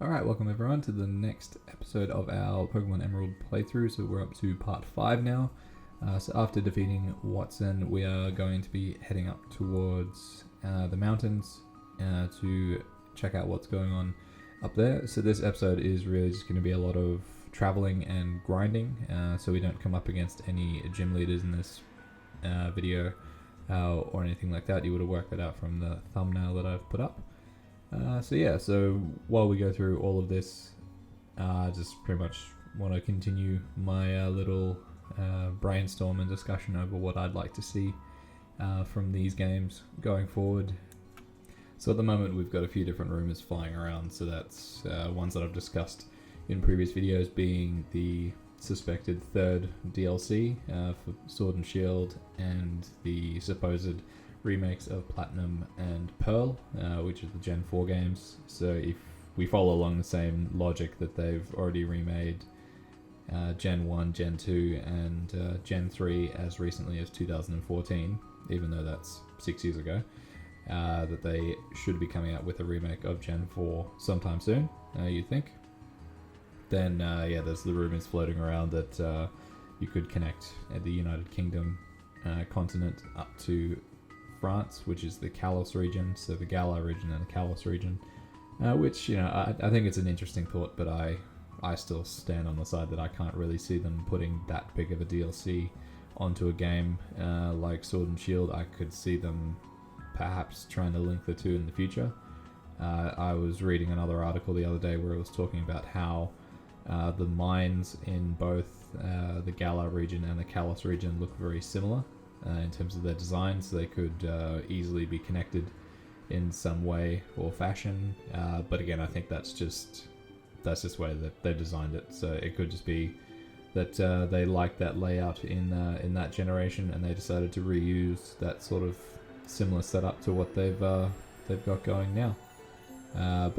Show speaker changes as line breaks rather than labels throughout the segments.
Alright, welcome everyone to the next episode of our Pokemon Emerald playthrough. So we're up to part 5 now. So after defeating Watson, we are going to be heading up towards the mountains to check out what's going on up there. So this episode is really just going to be a lot of traveling and grinding, so we don't come up against any gym leaders in this video or anything like that. You would have worked that out from the thumbnail that I've put up. So while we go through all of this, just pretty much want to continue my little brainstorm and discussion over what I'd like to see from these games going forward. So at the moment we've got a few different rumours flying around, so that's ones that I've discussed in previous videos, being the suspected third DLC for Sword and Shield and the supposed remakes of Platinum and Pearl, which is the Gen 4 games. So if we follow along the same logic that they've already remade Gen 1, Gen 2 and Gen 3 as recently as 2014, even though that's 6 years ago, that they should be coming out with a remake of Gen 4 sometime soon, you'd think. Then there's the rumours floating around that you could connect the United Kingdom continent up to France, which is the Kalos region, so the Galar region and the Kalos region, which, I think it's an interesting thought, but I still stand on the side that I can't really see them putting that big of a DLC onto a game like Sword and Shield. I could see them perhaps trying to link the two in the future. I was reading another article the other day where it was talking about how the mines in both the Galar region and the Kalos region look very similar in terms of their design, so they could easily be connected in some way or fashion. But again, I think that's just the way that they designed it. So it could just be that they liked that layout in that generation, and they decided to reuse that sort of similar setup to what they've got going now. I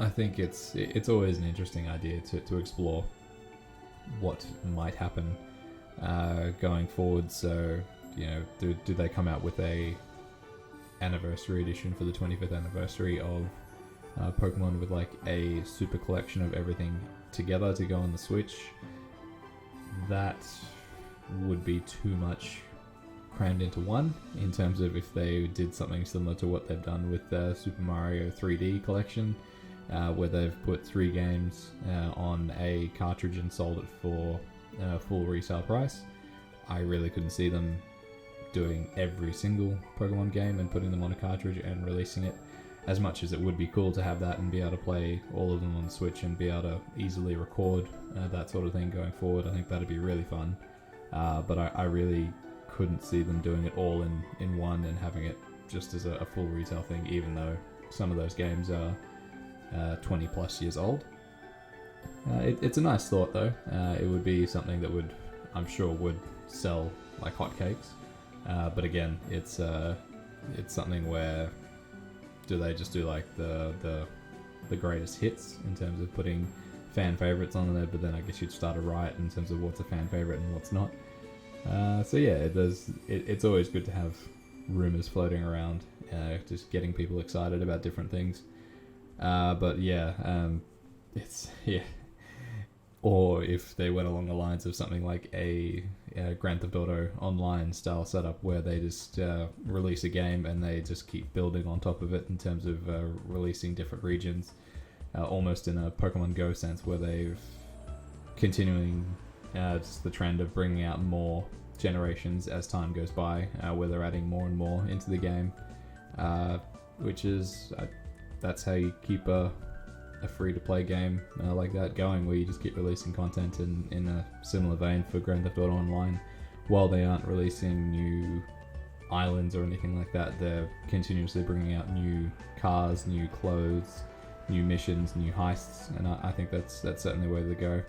think it's always an interesting idea to explore what might happen going forward. So, do they come out with a anniversary edition for the 25th anniversary of Pokemon with like a super collection of everything together to go on the Switch? That would be too much crammed into one, in terms of if they did something similar to what they've done with Super Mario 3D Collection, where they've put 3 games on a cartridge and sold it for full retail price. I really couldn't see them doing every single Pokemon game and putting them on a cartridge and releasing it, as much as it would be cool to have that and be able to play all of them on the Switch and be able to easily record that sort of thing going forward. I think that'd be really fun, but I really couldn't see them doing it all in one and having it just as a full retail thing, even though some of those games are 20 plus years old. It's a nice thought though. It would be something that I'm sure would sell like hotcakes. But again, it's something where, do they just do like the greatest hits in terms of putting fan favorites on there? But then I guess you'd start a riot in terms of what's a fan favorite and what's not. It's always good to have rumors floating around, just getting people excited about different things. Or if they went along the lines of something like a Grand Theft Auto Online style setup, where they just release a game and they just keep building on top of it in terms of releasing different regions, almost in a Pokemon Go sense, where they've continuing just the trend of bringing out more generations as time goes by, where they're adding more and more into the game, which is that's how you keep a free-to-play game like that going, where you just keep releasing content in a similar vein for Grand Theft Auto Online. While they aren't releasing new islands or anything like that, they're continuously bringing out new cars, new clothes, new missions, new heists, and I think that's certainly the way to go.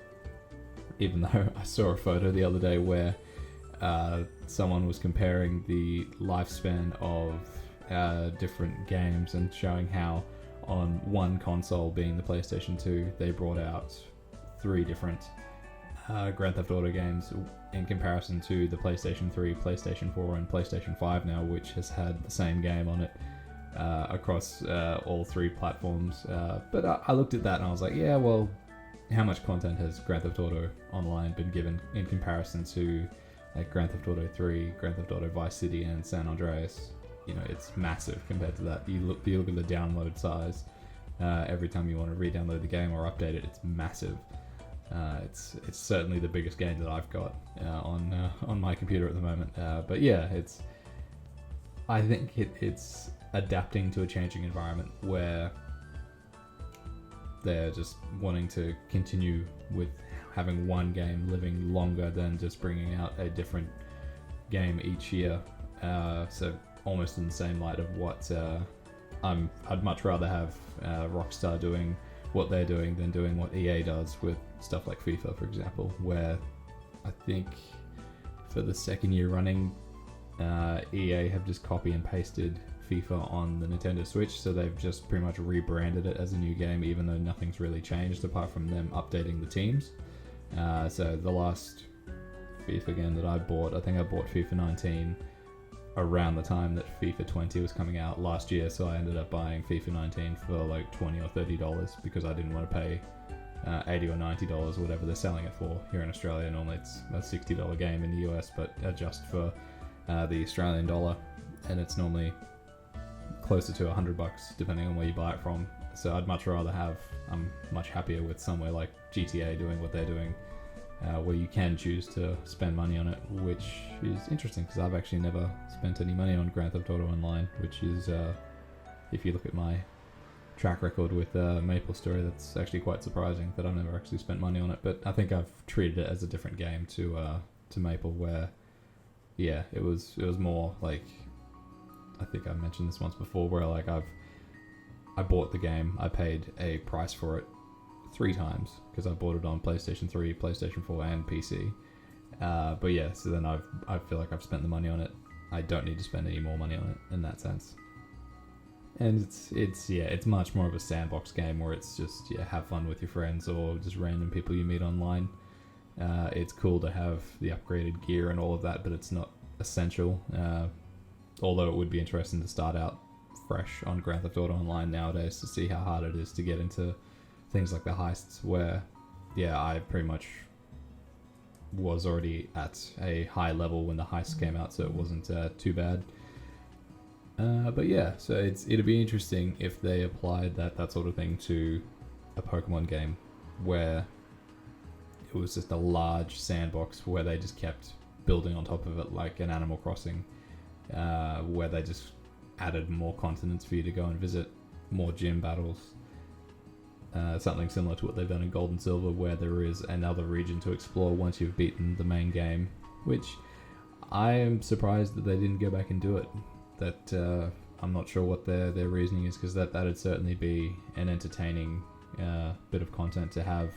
Even though I saw a photo the other day where someone was comparing the lifespan of different games and showing how on one console, being the PlayStation 2, they brought out 3 different Grand Theft Auto games in comparison to the PlayStation 3, PlayStation 4 and PlayStation 5 now, which has had the same game on it across all 3 platforms. But I looked at that and I was like, yeah, well, how much content has Grand Theft Auto Online been given in comparison to like Grand Theft Auto 3, Grand Theft Auto Vice City, and San Andreas? You know, it's massive compared to that. You look at the download size. Every time you want to re-download the game or update it, it's massive. It's certainly the biggest game that I've got on my computer at the moment. But yeah, I think it's adapting to a changing environment where they're just wanting to continue with having one game living longer than just bringing out a different game each year. So almost in the same light of what I'd much rather have Rockstar doing what they're doing than doing what EA does with stuff like FIFA, for example, where I think for the second year running, EA have just copy and pasted FIFA on the Nintendo Switch, so they've just pretty much rebranded it as a new game, even though nothing's really changed apart from them updating the teams. So the last FIFA game that I bought, I think I bought FIFA 19 around the time that FIFA 20 was coming out last year, so I ended up buying FIFA 19 for like $20 or $30 because I didn't want to pay $80 or $90, whatever they're selling it for here in Australia. Normally it's a $60 game in the US, but adjust for the Australian dollar, and it's normally closer to $100 depending on where you buy it from. So I'd much rather I'm much happier with somewhere like GTA doing what they're doing, where you can choose to spend money on it, which is interesting because I've actually never spent any money on Grand Theft Auto Online, which is, if you look at my track record with MapleStory, that's actually quite surprising that I've never actually spent money on it. But I think I've treated it as a different game to Maple, where yeah, it was more like, I think I mentioned this once before, where like I bought the game, I paid a price for it 3 times because I bought it on PlayStation 3, PlayStation 4, and PC. But yeah, so then I feel like I've spent the money on it. I don't need to spend any more money on it in that sense. And it's much more of a sandbox game where it's just have fun with your friends or just random people you meet online. It's cool to have the upgraded gear and all of that, but it's not essential. Although it would be interesting to start out fresh on Grand Theft Auto Online nowadays to see how hard it is to get into things like the heists, where I pretty much was already at a high level when the heist came out, so it wasn't too bad. But yeah, so it'd be interesting if they applied that sort of thing to a Pokemon game where it was just a large sandbox where they just kept building on top of it like an Animal Crossing, where they just added more continents for you to go and visit, more gym battles, something similar to what they've done in Gold and Silver, where there is another region to explore once you've beaten the main game, which I am surprised that they didn't go back and do it. That I'm not sure what their reasoning is, because that'd certainly be an entertaining bit of content to have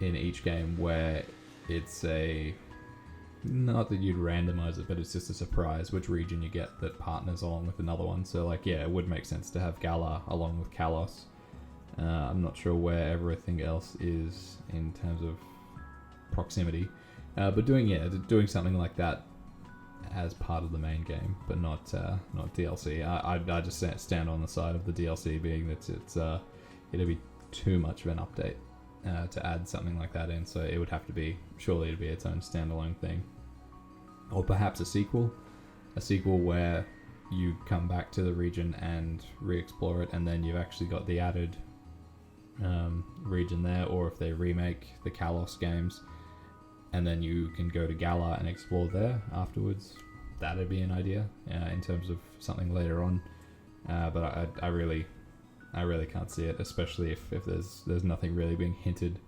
in each game, where it's not that you'd randomize it, but it's just a surprise which region you get that partners along with another one. So like, yeah, it would make sense to have Galar along with Kalos. I'm not sure where everything else is in terms of proximity, but doing something like that as part of the main game, but not DLC. I just stand on the side of the DLC, being that it'd be too much of an update to add something like that in. So it would have to be its own standalone thing, or perhaps a sequel where you come back to the region and re-explore it, and then you've actually got the added region there. Or if they remake the Kalos games, and then you can go to Galar and explore there afterwards. That'd be an idea in terms of something later on. But I really can't see it, especially if there's nothing really being hinted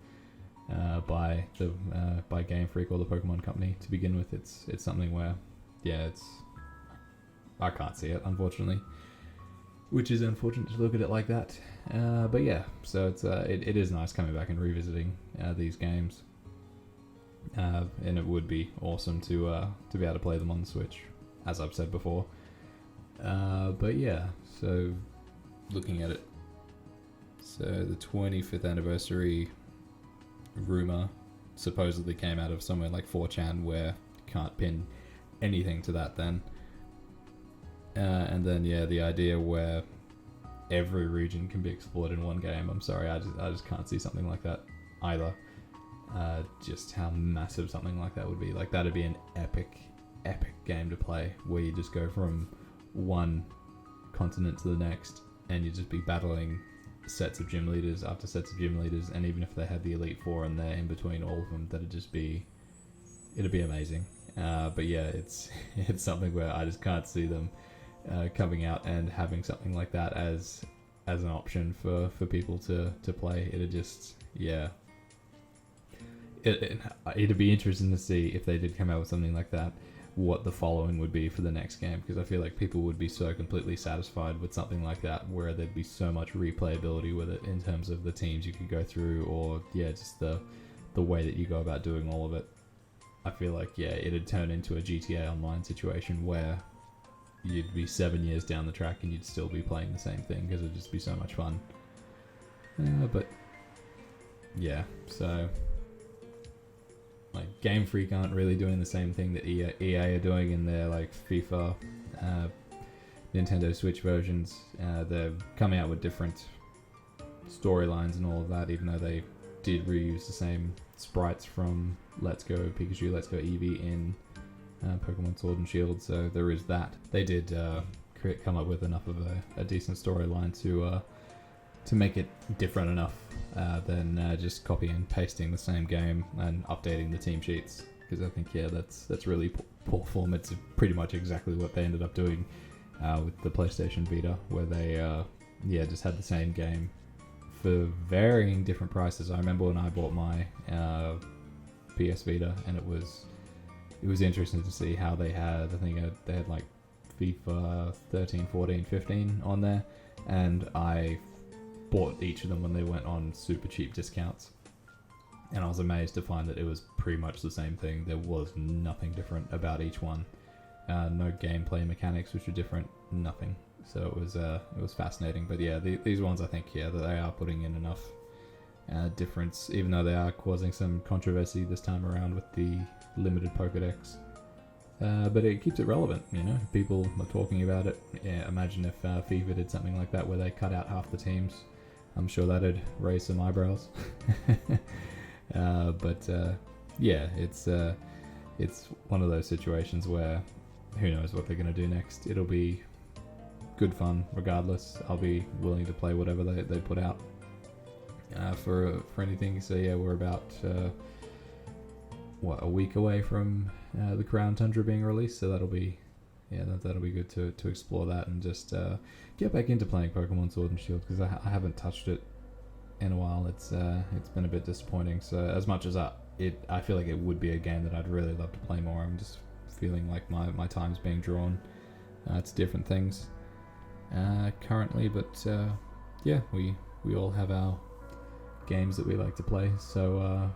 by Game Freak or the Pokemon Company to begin with. It's something where I can't see it, unfortunately, which is unfortunate to look at it like that. But yeah, so it is nice coming back and revisiting these games. And it would be awesome to be able to play them on the Switch, as I've said before. But yeah, so looking at it, so the 25th anniversary rumor supposedly came out of somewhere like 4chan, where you can't pin anything to that then. And then the idea where every region can be explored in one game. I'm sorry, I just can't see something like that either. Just how massive something like that would be. Like, that'd be an epic game to play, where you just go from one continent to the next, and you just be battling sets of gym leaders after sets of gym leaders, and even if they had the Elite Four and they're in between all of them, it'd be amazing. But yeah, it's something where I just can't see them coming out and having something like that as an option for people to play. It'd just, it'd be interesting to see if they did come out with something like that, what the following would be for the next game, because I feel like people would be so completely satisfied with something like that, where there'd be so much replayability with it in terms of the teams you could go through, or just the way that you go about doing all of it. I feel like it'd turn into a GTA Online situation where you'd be 7 years down the track and you'd still be playing the same thing, because it'd just be so much fun. So like, Game Freak aren't really doing the same thing that EA are doing in their like FIFA, Nintendo Switch versions. They're coming out with different storylines and all of that, even though they did reuse the same sprites from Let's Go Pikachu, Let's Go Eevee in Pokemon Sword and Shield. So there is that. They did come up with enough of a decent storyline to make it different enough than just copying and pasting the same game and updating the team sheets, because I think that's really poor form. It's pretty much exactly what they ended up doing with the PlayStation Vita, where they just had the same game for varying different prices. I remember when I bought my PS Vita, and it was interesting to see how they had, I think they had like FIFA 13, 14, 15 on there, and I bought each of them when they went on super cheap discounts, and I was amazed to find that it was pretty much the same thing. There was nothing different about each one. No gameplay mechanics which were different, nothing. So it was fascinating. But these ones, I think that they are putting in enough difference, even though they are causing some controversy this time around with the limited Pokédex. But it keeps it relevant, people are talking about it. Imagine if FIFA did something like that where they cut out half the teams. I'm sure that'd raise some eyebrows. It's one of those situations where who knows what they're going to do next. It'll be good fun regardless. I'll be willing to play whatever they put out for anything. So we're about a week away from the Crown Tundra being released, so that'll be good to explore that and just get back into playing Pokemon Sword and Shield, because I haven't touched it in a while. It's been a bit disappointing. So as much as I feel like it would be a game that I'd really love to play more, I'm just feeling like my time's being drawn to different things currently. But we all have our games that we like to play, so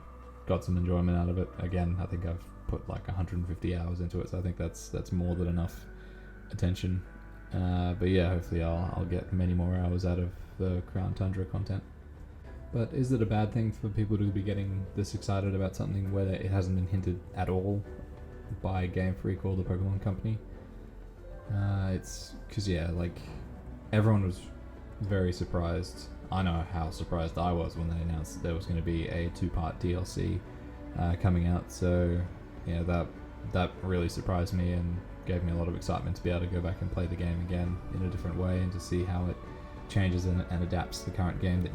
got some enjoyment out of it. Again, I think I've put like 150 hours into it, so I think that's more than enough attention. Hopefully I'll get many more hours out of the Crown Tundra content. But is it a bad thing for people to be getting this excited about something where it hasn't been hinted at all by Game Freak or the Pokemon Company? It's because everyone was very surprised. I know how surprised I was when they announced that there was going to be a 2-part DLC coming out. So that really surprised me and gave me a lot of excitement to be able to go back and play the game again in a different way, and to see how it changes and adapts to the current game that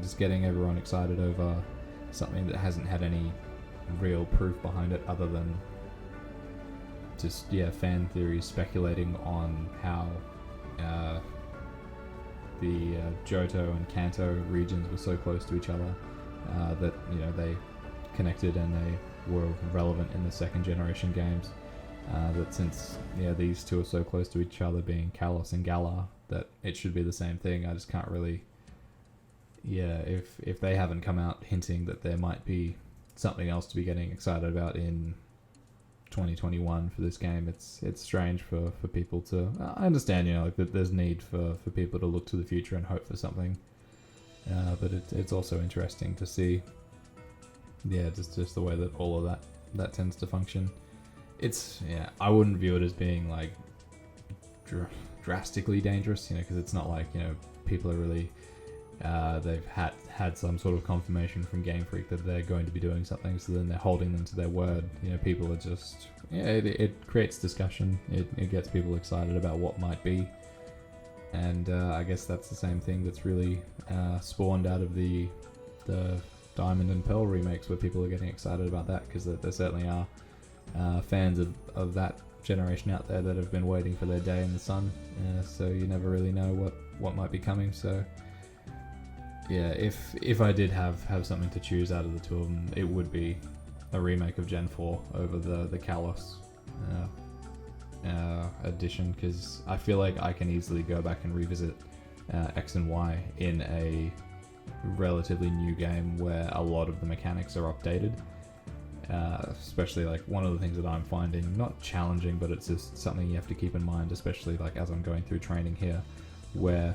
just getting everyone excited over something that hasn't had any real proof behind it, other than just fan theories speculating on how the Johto and Kanto regions were so close to each other that they connected and they were relevant in the second generation games. That since these two are so close to each other, being Kalos and Galar, that it should be the same thing. I just can't really. If they haven't come out hinting that there might be something else to be getting excited about in 2021 for this game, it's strange for people to. I understand, that there's need for people to look to the future and hope for something, but it's also interesting to see. Just the way that all of that tends to function. I wouldn't view it as being like drastically dangerous, because it's not like, people are really, they've had some sort of confirmation from Game Freak that they're going to be doing something, so then they're holding them to their word. People are just, it creates discussion, it gets people excited about what might be, and I guess that's the same thing that's really spawned out of the Diamond and Pearl remakes, where people are getting excited about that, because there certainly are fans of that generation out there that have been waiting for their day in the sun, so you never really know what might be coming. So yeah, if I did have something to choose out of the two of them, it would be a remake of Gen 4 over the Kalos edition, because I feel like I can easily go back and revisit X and Y in a relatively new game where a lot of the mechanics are updated. Especially like one of the things that I'm finding not challenging, but it's just something you have to keep in mind, especially like as I'm going through training here, where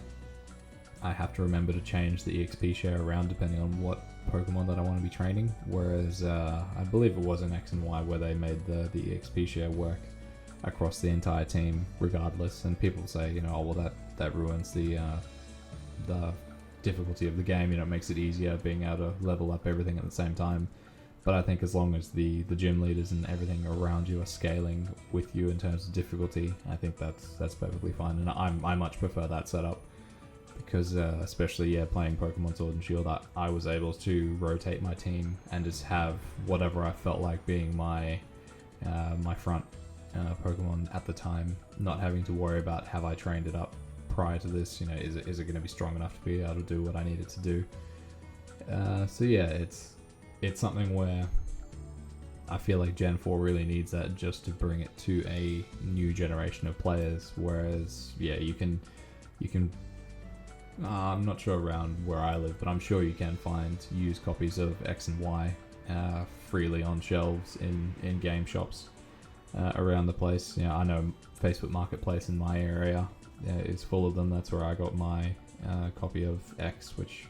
I have to remember to change the EXP share around depending on what Pokemon that I want to be training. Whereas I believe it was in X and Y where they made the EXP share work across the entire team regardless, and people say, oh well, that ruins the difficulty of the game. It makes it easier being able to level up everything at the same time. But I think as long as the gym leaders and everything around you are scaling with you in terms of difficulty, I think that's perfectly fine. And I much prefer that setup, because especially playing Pokemon Sword and Shield, I was able to rotate my team and just have whatever I felt like being my front Pokemon at the time, not having to worry about have I trained it up prior to this. Is it going to be strong enough to be able to do what I need it to do? So yeah, it's something where I feel like Gen 4 really needs that just to bring it to a new generation of players. Whereas, you can I'm not sure around where I live, but I'm sure you can find used copies of X and Y freely on shelves in game shops around the place. I know Facebook Marketplace in my area is full of them. That's where I got my copy of X, which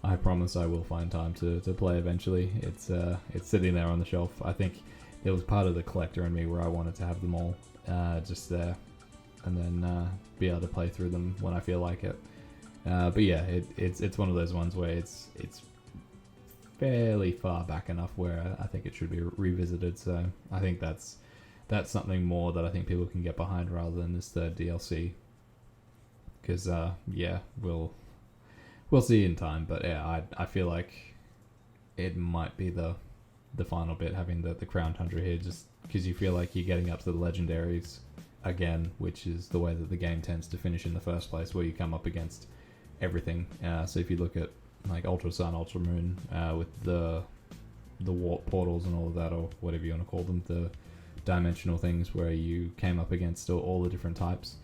I promise I will find time to play eventually. It's sitting there on the shelf. I think it was part of the collector in me where I wanted to have them all just there, and then be able to play through them when I feel like it. But yeah, it's one of those ones where it's fairly far back enough where I think it should be revisited. So I think that's something more that I think people can get behind rather than this third DLC. Because we'll see in time, but I feel like it might be the final bit, having the Crown Tundra here, just because you feel like you're getting up to the legendaries again, which is the way that the game tends to finish in the first place, where you come up against everything. So if you look at like Ultra Sun, Ultra Moon, with the warp portals and all of that, or whatever you want to call them, the dimensional things where you came up against all the different types.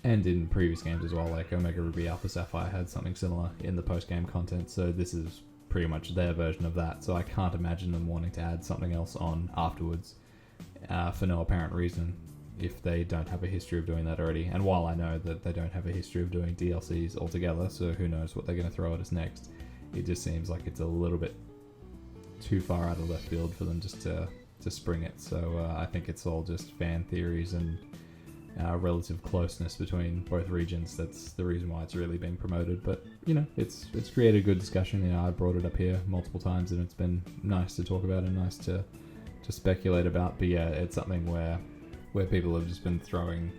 And in previous games as well, like Omega Ruby Alpha Sapphire had something similar in the post-game content, so this is pretty much their version of that. So I can't imagine them wanting to add something else on afterwards for no apparent reason if they don't have a history of doing that already. And while I know that they don't have a history of doing DLCs altogether, so who knows what they're going to throw at us next, it just seems like it's a little bit too far out of left field for them just to spring it. So I think it's all just fan theories and relative closeness between both regions. That's the reason why it's really being promoted. But it's created good discussion. I brought it up here multiple times, and it's been nice to talk about and nice to speculate about. But yeah, it's something where people have just been throwing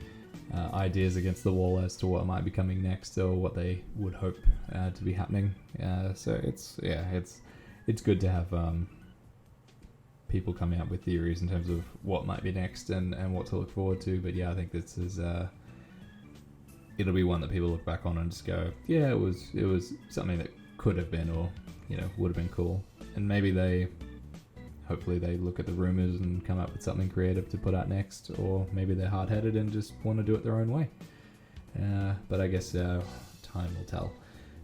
ideas against the wall as to what might be coming next or what they would hope to be happening. So it's good to have people coming up with theories in terms of what might be next and what to look forward to. But yeah, I think this is it'll be one that people look back on and just go, yeah, it was something that could have been, or would have been cool. And maybe hopefully they look at the rumors and come up with something creative to put out next, or maybe they're hard-headed and just want to do it their own way. But I guess time will tell.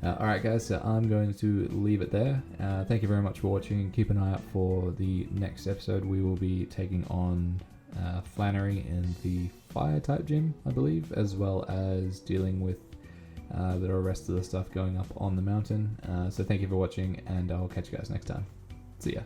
Alright guys, so I'm going to leave it there. Thank you very much for watching. Keep an eye out for the next episode. We will be taking on Flannery in the fire type gym, I believe, as well as dealing with the rest of the stuff going up on the mountain. So thank you for watching, and I'll catch you guys next time. See ya.